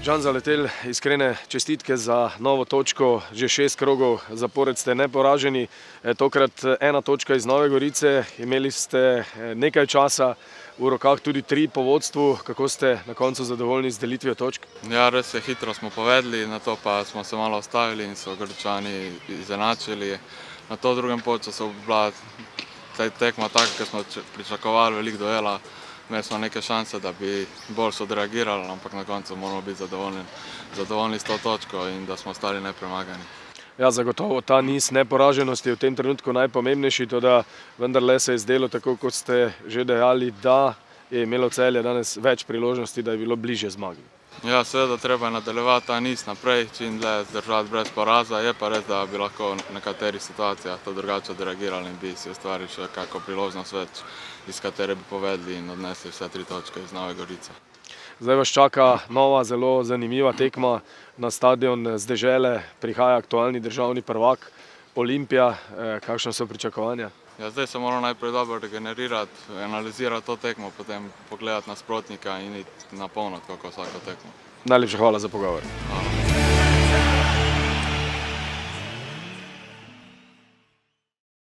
Žan Zaletelj, iskrene čestitke za novo točko, že 6 krogov zapored ste neporaženi, tokrat 1 točka iz Nove Gorice, imeli ste nekaj časa, v rokah tudi 3 po vodstvu, kako ste na koncu zadovoljni z delitvijo točk? Ja, res je, hitro smo povedli, na to pa smo se malo ostavili in so Goričani izenačili. Na to drugem polčasu bila tekma taka, ker smo pričakovali veliko duela. Imeli smo neke šanse, da bi bolj odreagirali, ampak na koncu moramo biti zadovoljni s to točko in da smo ostali nepremagani. Ja, zagotovo ta niz neporaženosti je v tem trenutku najpomembnejši, toda vendarle se je zdelo, tako kot ste že dejali, da je imelo Celje danes več priložnosti, da je bilo bližje zmagi. Ja, seveda treba nadaljevati ta niz naprej, čim dlje zdržati brez poraza, je pa res, da bi lahko v nekaterih situacijah to drugače odreagirali in bi si ustvarili še kako priložnost več, iz katere bi povedli in odnesli vse 3 točke iz Nove Gorice. Zdaj vas čaka nova, zelo zanimiva tekma na stadion z Dežele, prihaja aktualni državni prvak Olimpija, kakšna so pričakovanja? Ja, zdaj se moramo najprej dobro regenerirati, analizirati to tekmo, potem pogledati nasprotnika in iti na polno, kako vsako tekmo. Najlepša hvala za pogovor. Hvala.